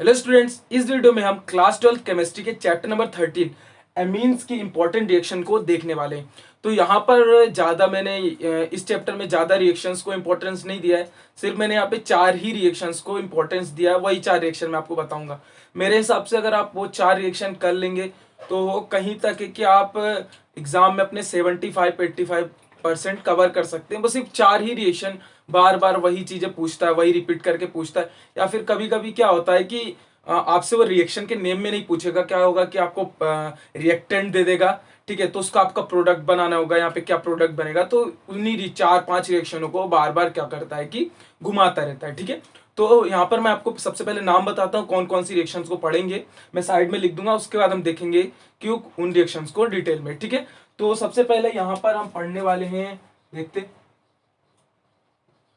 Hello students, इस video में हम क्लास 12 केमिस्ट्री के चैप्टर नंबर 13 एमीन्स की इंपॉर्टेंट रिएक्शन को देखने वाले हैं। तो यहाँ पर ज़्यादा मैंने इस चैप्टर में ज़्यादा रिएक्शंस को इंपॉर्टेंस नहीं दिया है। सिर्फ मैंने यहाँ पे 4 ही रिएक्शंस को इंपॉर्टेंस दिया है। वही 4 रिएक्शन मैं आपको बताऊंगा। मेरे हिसाब से अगर आप वो 4 रिएक्शन कर लेंगे तो कहीं तक है कि आप एग्जाम में अपने 75-85% कवर कर सकते हैं। बस सिर्फ 4 ही रिएक्शन बार बार वही चीजें पूछता है, वही रिपीट करके पूछता है। या फिर कभी कभी क्या होता है कि आपसे वो रिएक्शन के नेम में नहीं पूछेगा, क्या होगा कि आपको रिएक्टेंट दे देगा। ठीक है, तो उसका आपका प्रोडक्ट बनाना होगा, यहाँ पे क्या प्रोडक्ट बनेगा। तो उन्हीं 4-5 रिएक्शनों को बार बार क्या करता है कि घुमाता रहता है। ठीक है, तो यहाँ पर मैं आपको सबसे पहले नाम बताता हूँ कौन कौन सी रिएक्शंस को पढ़ेंगे। मैं साइड में लिख दूंगा, उसके बाद हम देखेंगे कि उन रिएक्शंस को डिटेल में। ठीक है, तो सबसे पहले यहाँ पर हम पढ़ने वाले हैं, देखते,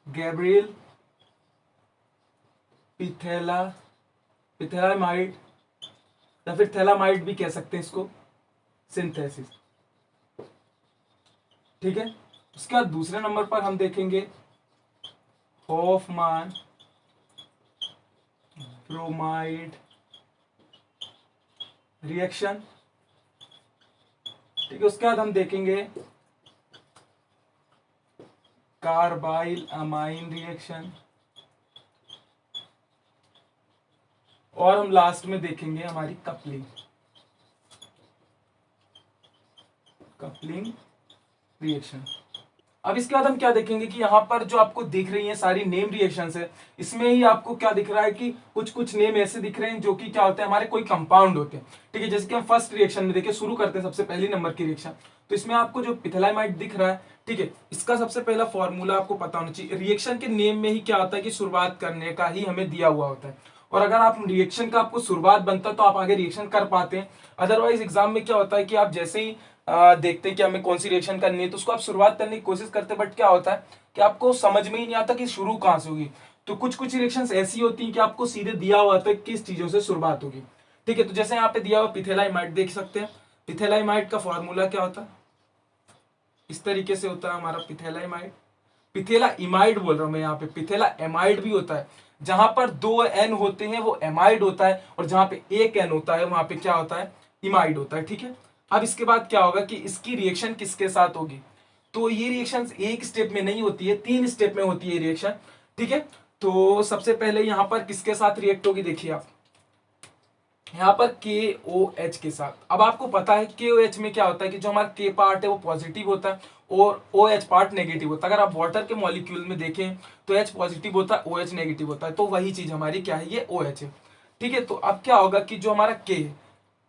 गैब्रियल पिथेलामाइड या फिर थैलामाइड भी कह सकते हैं इसको, सिंथेसिस। ठीक है, उसके बाद दूसरे नंबर पर हम देखेंगे हॉफमान ब्रोमाइड रिएक्शन। ठीक है, उसके बाद हम देखेंगे कार्बाइल अमाइन रिएक्शन। और हम लास्ट में देखेंगे हमारी कपलिंग रिएक्शन। अब इसके बाद हम क्या देखेंगे कि यहाँ पर जो आपको दिख रही है सारी नेम रिएक्शंस है, इसमें ही आपको क्या दिख रहा है कि कुछ कुछ नेम ऐसे दिख रहे हैं जो कि क्या होते हैं, हमारे कोई कंपाउंड होते हैं। ठीक है, जैसे कि हम फर्स्ट रिएक्शन में देखिए, शुरू करते हैं सबसे पहली नंबर की रिएक्शन। तो इसमें आपको जो पिथेलामाइड दिख रहा है, ठीक है, इसका सबसे पहला फॉर्मूला आपको पता होना चाहिए। रिएक्शन के नेम में ही क्या होता है कि शुरुआत करने का ही हमें दिया हुआ होता है, और अगर आप रिएक्शन का आपको शुरुआत बनता है तो आप आगे रिएक्शन कर पाते हैं। अदरवाइज एग्जाम में क्या होता है कि आप जैसे ही देखते हैं कि हमें कौन सी रिएक्शन करनी है, तो उसको आप शुरुआत करने की कोशिश करते हैं, बट क्या होता है कि आपको समझ में ही नहीं आता कि शुरू कहां से होगी। तो कुछ कुछ रिएक्शंस ऐसी होती हैं कि आपको सीधे दिया हुआ होता है किस चीजों से शुरुआत होगी। ठीक है, तो जैसे यहाँ पे दिया हुआ पिथेलाइमाइड देख सकते हैं। पिथेलाइमाइड का फॉर्मूला क्या होता है, इस तरीके से होता है हमारा पिथेलाइमाइड। पिथेला इमाइड बोल रहा हूं मैं, यहाँ पे पिथेला एमाइड भी होता है। जहां पर 2 एन होते हैं वो एमाइड होता है, और जहां पे 1 एन होता है वहां पे क्या होता है, इमाइड होता है। ठीक है, अब इसके बाद क्या होगा कि इसकी रिएक्शन किसके साथ होगी। तो ये रिएक्शन एक स्टेप में नहीं होती है, 3 स्टेप में होती है रिएक्शन। ठीक है, तो सबसे पहले यहां पर किसके साथ रिएक्ट होगी, देखिए आप यहाँ पर KOH के साथ। अब आपको पता है KOH में क्या होता है कि जो हमारा K पार्ट है वो पॉजिटिव होता है और OH पार्ट नेगेटिव होता है। अगर आप वाटर के मॉलिक्यूल में देखें तो H पॉजिटिव होता है, OH नेगेटिव होता है। तो वही चीज हमारी क्या है, ये OH है। ठीक है, तो अब क्या होगा कि जो हमारा K है,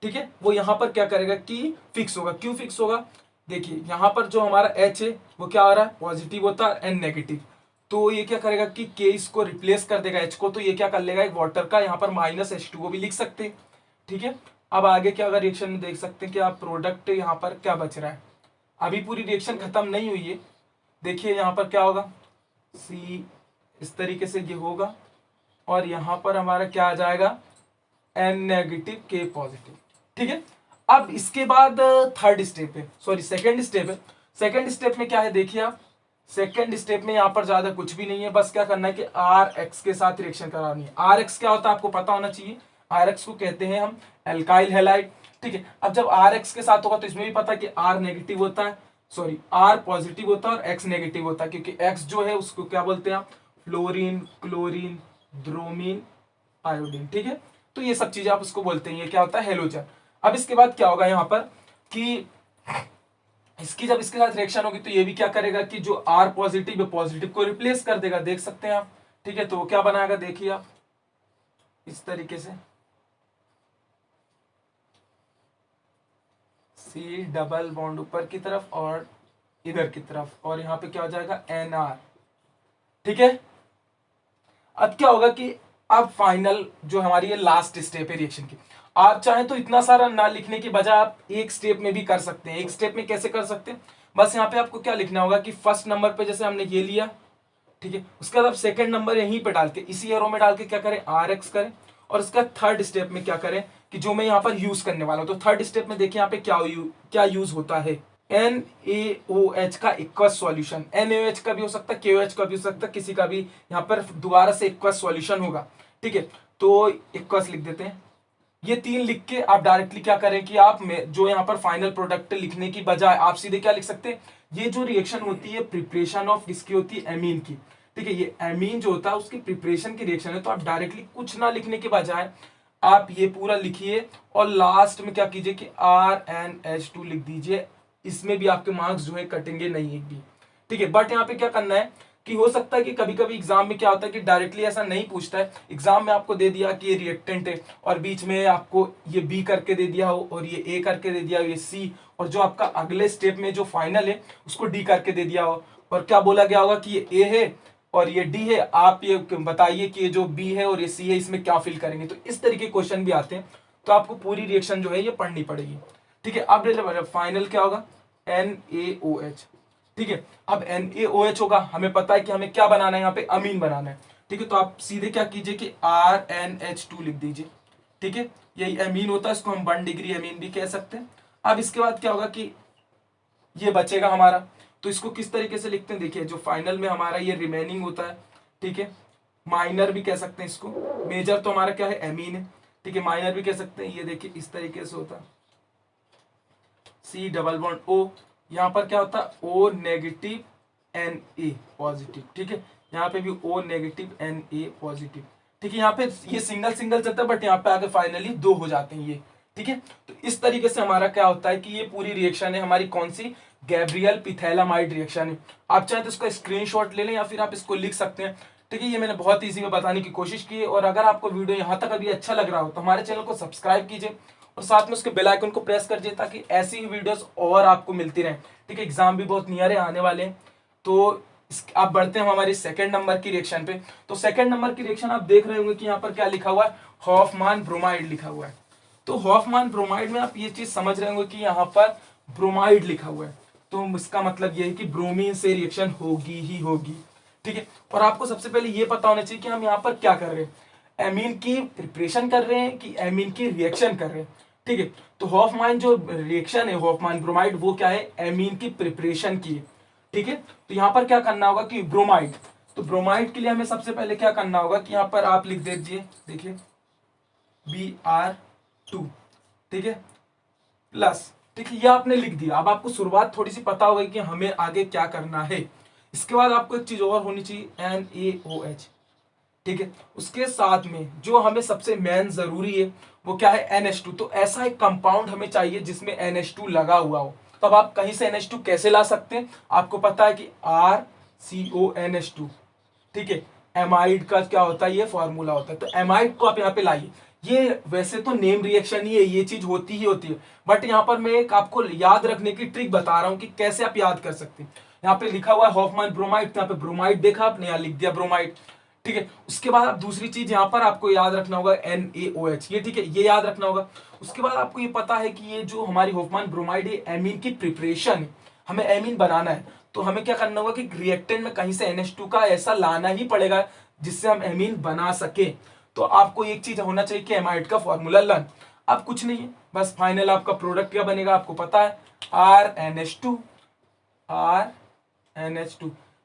ठीक है, वो यहाँ पर क्या करेगा कि फिक्स होगा। क्यों फिक्स होगा, देखिए यहाँ पर जो हमारा H है वो क्या आ रहा है, पॉजिटिव होता है, N नेगेटिव। तो ये क्या करेगा कि K इसको रिप्लेस कर देगा H को, तो ये क्या कर लेगा, एक वाटर का यहाँ पर -H2O भी लिख सकते हैं। ठीक है, अब आगे क्या होगा, रिएक्शन में देख सकते हैं कि आप प्रोडक्ट यहाँ पर क्या बच रहा है। अभी पूरी रिएक्शन खत्म नहीं हुई है, देखिए यहाँ पर क्या होगा, सी इस तरीके से ये होगा, और यहाँ पर हमारा क्या आ जाएगा, N नेगेटिव K पॉजिटिव। ठीक है, अब इसके बाद थर्ड स्टेप है, सॉरी सेकेंड स्टेप है। सेकेंड स्टेप में क्या है, देखिए आप, सेकेंड स्टेप में यहाँ पर ज्यादा कुछ भी नहीं है, बस क्या करना है कि RX के साथ रिएक्शन करानी है। RX क्या होता है आपको पता होना चाहिए, RX को कहते हैं हम एल्काइल हैलाइड। ठीक है, अब जब RX के साथ होगा तो इसमें भी पता है कि R नेगेटिव होता है, सॉरी R पॉजिटिव होता है और X नेगेटिव होता है, क्योंकि X जो है उसको क्या बोलते हैं आप, फ्लोरीन, क्लोरीन, ब्रोमीन, आयोडीन। ठीक है, तो ये सब चीजें आप उसको बोलते हैं, ये क्या होता है, हेलोजन। अब इसके बाद क्या होगा यहाँ पर कि इसकी जब इसके साथ रिएक्शन होगी तो ये भी क्या करेगा कि जो R पॉजिटिव है पॉजिटिव को रिप्लेस कर देगा, देख सकते हैं आप। ठीक है, तो वो क्या बनाएगा, देखिए आप इस तरीके से, C डबल बॉन्ड ऊपर की तरफ और इधर की तरफ, और यहाँ पे क्या हो जाएगा, NR। ठीक है, अब क्या होगा कि अब फाइनल जो हमारी ये लास्ट स्टेप है रिएक्शन की। आप चाहें तो इतना सारा ना लिखने की बजाय आप एक स्टेप में भी कर सकते हैं। एक स्टेप में कैसे कर सकते हैं, बस यहाँ पे आपको क्या लिखना होगा कि फर्स्ट नंबर पे जैसे हमने ये लिया, ठीक है, उसके बाद आप सेकंड नंबर यहीं पे डाल के इसी एरो में डाल के क्या करें, RX करें, और उसका थर्ड स्टेप में क्या करें कि जो मैं यहाँ पर यूज करने वाला हूं, तो थर्ड स्टेप में देखिए यहाँ पे क्या यूज होता है, NaOH का इक्वस सॉल्यूशन। NaOH का भी हो सकता है, KOH का भी हो सकता है, किसी का भी यहाँ पर दोबारा से इक्वस सॉल्यूशन होगा। ठीक है, तो इक्वस लिख देते हैं। ये 3 लिख के आप डायरेक्टली क्या करें कि आप जो यहाँ पर फाइनल प्रोडक्ट लिखने की बजाय आप सीधे क्या लिख सकते हैं, ये जो रिएक्शन होती है प्रिपरेशन ऑफ किसकी होती है, एमीन की। ठीक है, ये एमीन जो होता है उसकी प्रिपरेशन की रिएक्शन है। तो आप डायरेक्टली कुछ ना लिखने के बजाय आप ये पूरा लिखिए और लास्ट में क्या कीजिए कि RnH2 लिख दीजिए। इसमें भी आपके मार्क्स जो है कटेंगे नहीं एक भी। ठीक है, बट यहाँ पे क्या करना है कि हो सकता है कि कभी कभी एग्जाम में क्या होता है कि डायरेक्टली ऐसा नहीं पूछता है। एग्जाम में आपको दे दिया कि ये रिएक्टेंट है और बीच में आपको ये बी करके दे दिया हो और ये ए करके दे दिया हो, ये सी, और जो आपका अगले स्टेप में जो फाइनल है उसको डी करके दे दिया हो, और क्या बोला गया होगा कि ये ए है और ये डी है, आप ये बताइए कि ये जो बी है और ये सी है इसमें क्या फिल करेंगे। तो इस तरीके क्वेश्चन भी आते हैं, तो आपको पूरी रिएक्शन जो है ये पढ़नी पड़ेगी। ठीक है, अब फाइनल क्या होगा, NaOH। ठीक है, अब NaOH होगा, हमें पता है कि हमें क्या बनाना है, यहाँ पे अमीन बनाना है। ठीक है, तो आप सीधे क्या कीजिए कि RnH2 लिख दीजिए। ठीक है, यही अमीन होता है, इसको हम 1 डिग्री अमीन भी कह सकते हैं। अब इसके बाद क्या होगा कि ये बचेगा हमारा, तो इसको किस तरीके से लिखते हैं, देखिए जो फाइनल में हमारा ये रिमेनिंग होता है। ठीक है, माइनर भी कह सकते हैं इसको, मेजर तो हमारा क्या है, एमीन है। ठीक है, माइनर भी कह सकते हैं, ये देखिए इस तरीके से होता है, C डबल बॉन्ड O, यहाँ पर क्या होता है O नेगेटिव Na पॉजिटिव। ठीक है, यहाँ पे भी O नेगेटिव Na पॉजिटिव। ठीक है, यहाँ पे ये सिंगल सिंगल चलता है, बट यहाँ पे आगे फाइनली 2 हो जाते हैं ये। ठीक है, तो इस तरीके से हमारा क्या होता है कि ये पूरी रिएक्शन है हमारी कौन सी, गैब्रियल पिथैलामाइड रिएक्शन है। आप चाहे तो इसका स्क्रीनशॉट ले लें या फिर आप इसको लिख सकते हैं। ठीक है, ये मैंने बहुत ईजी में बताने की कोशिश की है, और अगर आपको वीडियो यहाँ तक अभी अच्छा लग रहा हो तो हमारे चैनल को सब्सक्राइब कीजिए और साथ में उसके बेल आइकन को प्रेस कर दिए ताकि ऐसी ही वीडियोस और आपको मिलती रहें। ठीक है, एग्जाम भी बहुत नियर है आने वाले हैं। तो आप बढ़ते हैं हमारी सेकंड नंबर की रिएक्शन पे। तो सेकंड नंबर की रिएक्शन आप देख रहे होंगे कि यहाँ पर क्या लिखा हुआ है, हॉफमान ब्रोमाइड लिखा हुआ है। तो हॉफमान ब्रोमाइड में आप ये चीज समझ रहे होंगे कि यहाँ पर ब्रोमाइड लिखा हुआ है, तो इसका मतलब ये है कि ब्रोमीन से रिएक्शन होगी ही होगी। ठीक है, और आपको सबसे पहले ये पता होना चाहिए कि हम यहाँ पर क्या कर रहे हैं, एमीन की प्रिपरेशन कर रहे हैं कि एमीन की रिएक्शन कर रहे हैं। ठीक है, तो हॉफमान जो रिएक्शन है हॉफमान ब्रोमाइड, वो क्या है, एमीन की प्रिपरेशन की है। ठीक है, तो यहाँ पर क्या करना होगा कि ब्रोमाइड, तो ब्रोमाइड के लिए हमें सबसे पहले क्या करना होगा कि यहाँ पर आप लिख दीजिए, देखिए Br2। ठीक है, प्लस, ठीक है, ये आपने लिख दिया। अब आपको शुरुआत थोड़ी सी पता होगी कि हमें आगे क्या करना है। इसके बाद आपको एक चीज और होनी चाहिए, NaOH। ठीक है, उसके साथ में जो हमें सबसे मेन जरूरी है वो क्या है, NH2। तो ऐसा एक कंपाउंड हमें चाहिए जिसमें NH2 लगा हुआ हो। तब आप कहीं से NH2 कैसे ला सकते हैं, आपको पता है कि RCONH2। ठीक है, एमाइड का क्या होता है, ये फॉर्मूला होता है। तो एमाइड को आप यहाँ पे लाइए। ये वैसे तो नेम रिएक्शन ही है, ये चीज होती ही होती है, बट यहाँ पर मैं एक आपको याद रखने की ट्रिक बता रहा हूँ कि कैसे आप याद कर सकते हैं। यहाँ पे लिखा हुआ है हॉफमान ब्रोमाइड, तो यहाँ पे ब्रोमाइड देखा आपने, यहाँ लिख दिया ब्रोमाइड। ठीक है, उसके बाद आप दूसरी चीज यहाँ पर आपको याद रखना होगा NaOH, ये ठीक है, ये याद रखना होगा। उसके बाद आपको ये पता है कि ये जो हमारी हॉफमान ब्रोमाइड है एमीन की प्रिपरेशन है, हमें एमीन बनाना है। तो हमें क्या करना होगा कि रिएक्टेंट में कहीं से NH2 का ऐसा लाना ही पड़ेगा जिससे हम एमीन बना सके। तो आपको एक चीज होना चाहिए कि एमाइड का फॉर्मूला लर्न। अब कुछ नहीं है, बस फाइनल आपका प्रोडक्ट क्या बनेगा आपको पता है, RnH2।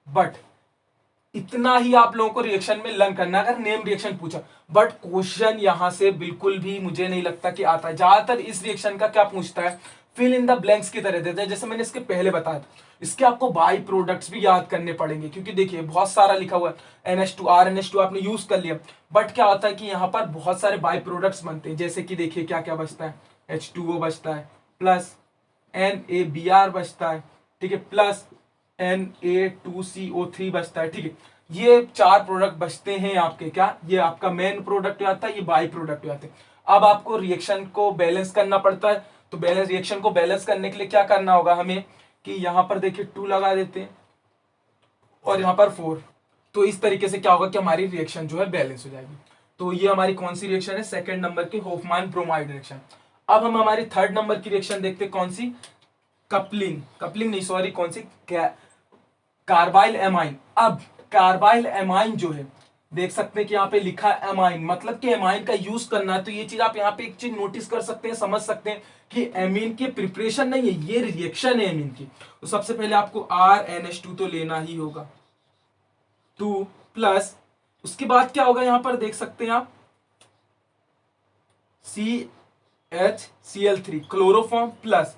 बट इतना ही आप लोगों को रिएक्शन में लर्न करना अगर नेम रिएक्शन पूछा। बट क्वेश्चन यहां से बिल्कुल भी मुझे नहीं लगता कि आता है। ज्यादातर इस रिएक्शन का क्या पूछता है, फिल इन द ब्लैंक्स की तरह देता है, जैसे मैंने इसके पहले बताया था। इसके आपको बाई प्रोडक्ट्स भी याद करने पड़ेंगे, क्योंकि देखिए बहुत सारा लिखा हुआ है, NH2 RnH2 आपने यूज कर लिया, बट क्या होता है कि यहाँ पर बहुत सारे बाई प्रोडक्ट्स बनते हैं। जैसे कि देखिए क्या क्या बचता है, H2O बचता है, प्लस NaBr बचता है। ठीक है, प्लस Na2CO3 बचता है। ठीक है, ये 4 प्रोडक्ट बचते हैं आपके, क्या ये आपका मेन प्रोडक्ट आता है, ये बाई प्रोडक्ट आते हैं। अब आपको रिएक्शन को बैलेंस करना पड़ता है, तो बैलेंस रिएक्शन को बैलेंस करने के लिए क्या करना होगा हमें कि यहां पर देखिए 2 लगा देते हैं और यहां पर 4। तो इस तरीके से क्या होगा कि हमारी रिएक्शन जो है बैलेंस हो जाएगी। तो ये हमारी कौन सी रिएक्शन है, सेकंड नंबर की हॉफमान ब्रोमाइड रिएक्शन। अब हम हमारी थर्ड नंबर की रिएक्शन देखते हैं, कौन सी, कपलिंग नहीं सॉरी, कौन सी, कार्बाइल एमाइन। अब कार्बाइल एमाइन जो है, देख सकते हैं कि यहाँ पे लिखा है एमाइन, मतलब कि एमाइन का यूज करना है। तो ये चीज आप यहाँ पे एक चीज नोटिस कर सकते हैं, समझ सकते हैं कि एमीन की प्रिपरेशन नहीं है, ये रिएक्शन है एमीन की। तो सबसे पहले आपको RnH2 तो लेना ही होगा, 2 प्लस, उसके बाद क्या होगा यहाँ पर देख सकते हैं आप CHCl3 क्लोरोफॉर्म प्लस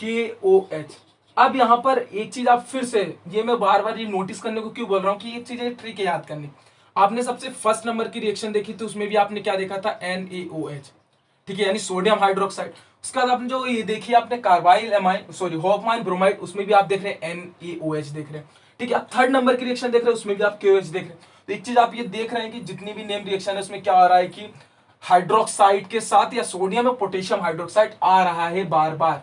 KOH। अब यहाँ पर एक चीज आप फिर से, ये मैं बार बार ये नोटिस करने को क्यों बोल रहा हूँ कि ये चीजें ट्रिक याद करनी। आपने सबसे फर्स्ट नंबर की रिएक्शन देखी थी, उसमें भी आपने क्या देखा था, NaOH, ठीक है, यानी सोडियम हाइड्रोक्साइड। उसके बाद आपने जो ये देखी आपने कार्बाइल एमाइन, सॉरी होफमाइन ब्रोमाइड, उसमें भी आप देख रहे हैं NaOH देख रहे हैं, ठीक है। आप थर्ड नंबर की रिएक्शन देख रहे हैं, उसमें भी आप KOH देख रहे हैं। तो एक चीज आप ये देख रहे हैं कि जितनी भी नेम रिएक्शन है उसमें क्या आ रहा है कि हाइड्रोक्साइड के साथ या सोडियम और पोटेशियम हाइड्रोक्साइड आ रहा है बार बार।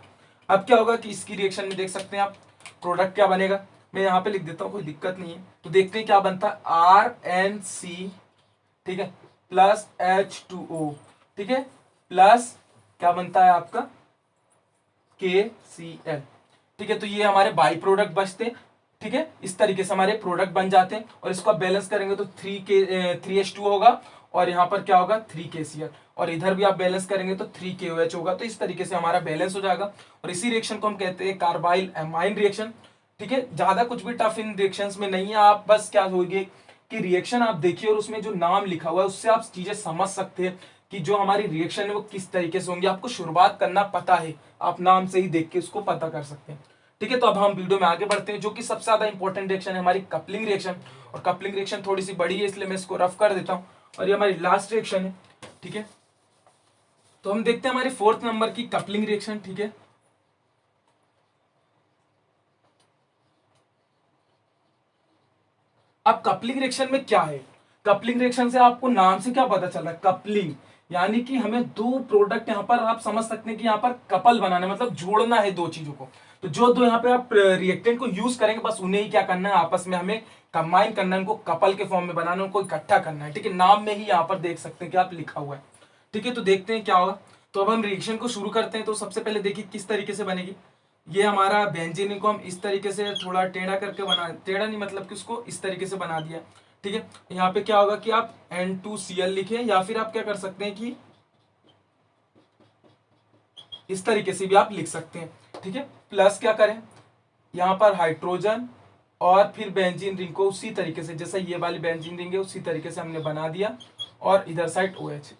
अब क्या होगा कि इसकी रिएक्शन में देख सकते हैं आप, प्रोडक्ट क्या बनेगा, मैं यहाँ पे लिख देता हूँ, कोई दिक्कत नहीं है। तो देखते हैं क्या बनता है, RNC, ठीक है, प्लस H2O, ठीक है, प्लस क्या बनता है आपका KCl, ठीक है। तो ये हमारे बाई प्रोडक्ट बचते हैं, ठीक है। इस तरीके से हमारे प्रोडक्ट बन जाते हैं और इसको आप बैलेंस करेंगे तो 3H2 होगा और यहाँ पर क्या होगा 3KCl, और इधर भी आप बैलेंस करेंगे तो 3KOH होगा। तो इस तरीके से हमारा बैलेंस हो जाएगा और इसी रिएक्शन को हम कहते हैं कार्बाइल एमाइन रिएक्शन, ठीक है। ज्यादा कुछ भी टफ इन रिएक्शंस में नहीं है, आप बस क्या होगी कि रिएक्शन आप देखिए और उसमें जो नाम लिखा हुआ है उससे आप चीजें समझ सकते हैं कि जो हमारी रिएक्शन है वो किस तरीके से होंगी। आपको शुरुआत करना पता है, आप नाम से ही देख के उसको पता कर सकते हैं, ठीक है। तो अब हम वीडियो में आगे बढ़ते हैं, जो कि सबसे ज्यादा इंपॉर्टेंट रिएक्शन है हमारी कपलिंग रिएक्शन। और कपलिंग रिएक्शन थोड़ी सी बड़ी है इसलिए मैं इसको रफ कर देता हूं, और ये हमारी लास्ट रिएक्शन है, ठीक है। तो हम देखते हैं हमारी फोर्थ नंबर की कपलिंग रिएक्शन, ठीक है। अब कपलिंग रिएक्शन में क्या है, कपलिंग रिएक्शन से आपको नाम से क्या पता चल रहा है, कपलिंग, यानी कि हमें दो प्रोडक्ट यहां पर आप समझ सकते हैं कि यहां पर कपल बनाना है, मतलब जोड़ना है दो चीजों को। तो जो दो यहाँ पे आप रिएक्टेंट को यूज करेंगे बस उन्हें ही क्या करना है, आपस में हमें कंबाइन करना है, उनको कपल के फॉर्म में बनाना है, उनको इकट्ठा करना है, ठीक है। नाम में ही यहाँ पर देख सकते हैं कि आप लिखा हुआ है, ठीक है। तो देखते हैं क्या होगा। तो अब हम रिएक्शन को शुरू करते हैं। तो सबसे पहले देखिए किस तरीके से बनेगी। ये हमारा बेंजीन को हम इस तरीके से थोड़ा टेढ़ा करके बना, टेढ़ा नहीं मतलब कि उसको इस तरीके से बना दिया, ठीक है। यहाँ पे क्या होगा कि आप N2Cl लिखें, या फिर आप क्या कर सकते हैं कि इस तरीके से भी आप लिख सकते हैं, ठीक है। प्लस क्या करें, यहाँ पर हाइड्रोजन और फिर बेंजीन रिंग को उसी तरीके से, जैसा ये वाली बेंजीन रिंग है उसी तरीके से हमने बना दिया, और इधर साइड OH।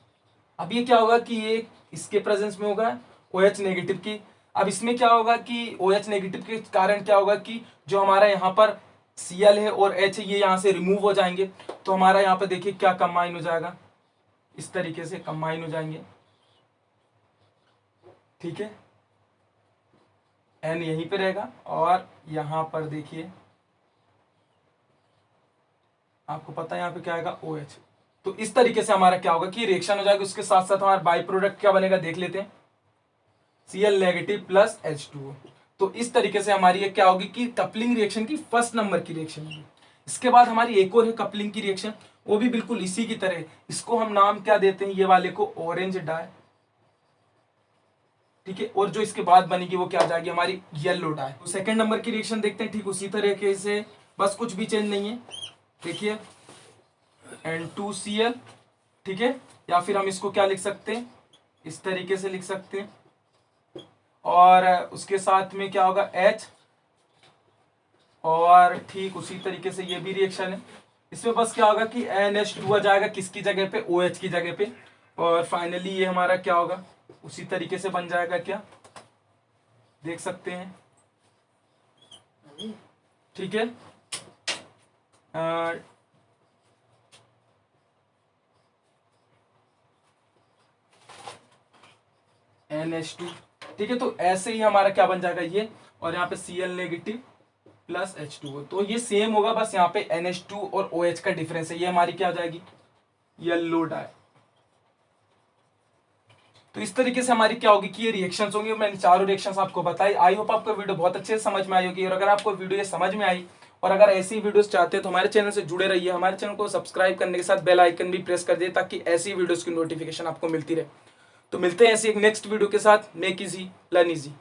अब ये क्या होगा कि ये इसके प्रेजेंस में होगा OH नेगेटिव की। अब इसमें क्या होगा कि OH नेगेटिव के कारण क्या होगा कि जो हमारा यहाँ पर Cl है और H है ये यहाँ से रिमूव हो जाएंगे, तो हमारा यहाँ पर देखिए क्या कंबाइन हो जाएगा, इस तरीके से कंबाइन हो जाएंगे, ठीक है। N यहीं पे रहेगा और यहाँ पर देखिए आपको पता है यहाँ पे क्या आएगा OH। तो इस तरीके से हमारा क्या होगा कि रिएक्शन हो जाएगा। उसके साथ साथ हमारा बाई प्रोडक्ट क्या बनेगा देख लेते हैं, Cl नेगेटिव प्लस H2O। तो इस तरीके से हमारी ये क्या होगी कि कपलिंग रिएक्शन की फर्स्ट नंबर की रिएक्शन होगी। इसके बाद हमारी एक और है कपलिंग की रिएक्शन, वो भी बिल्कुल इसी की तरह। इसको हम नाम क्या देते हैं, ये वाले को ऑरेंज डाई, ठीक है। और जो इसके बाद बनेगी वो क्या आ जाएगी हमारी येलो डाई। तो सेकंड नंबर की रिएक्शन देखते हैं, ठीक उसी तरीके से, बस कुछ भी चेंज नहीं है। देखिए N2Cl, ठीक है, या फिर हम इसको क्या लिख सकते हैं, इस तरीके से लिख सकते हैं, और उसके साथ में क्या होगा H, और ठीक उसी तरीके से ये भी रिएक्शन है। इसमें बस क्या होगा कि NH2 आ जाएगा किसकी जगह पे, OH की जगह पे, और फाइनली ये हमारा क्या होगा उसी तरीके से बन जाएगा, क्या देख सकते हैं, ठीक है। NH2, ठीक है। तो ऐसे ही हमारा क्या बन जाएगा ये, और यहाँ पे Cl नेगेटिव प्लस H2O। तो ये सेम होगा, बस यहाँ पे NH2 और OH का डिफरेंस है। ये हमारी क्या आ जाएगी येलो डाई। तो इस तरीके से हमारी क्या होगी कि ये रिएक्शंस होंगे। मैंने चारों रिएक्शंस आपको बताई। आई होप आपको वीडियो बहुत अच्छे से समझ में आई होगी। और अगर आपको वीडियो ये समझ में आई और अगर ऐसी वीडियोस चाहते हैं तो हमारे चैनल से जुड़े रहिए। हमारे चैनल को सब्सक्राइब करने के साथ बेल आइकन भी प्रेस कर दिए ताकि ऐसी वीडियोस की नोटिफिकेशन आपको मिलती रहे। तो मिलते हैं ऐसी एक नेक्स्ट वीडियो के साथ। Make easy learn easy.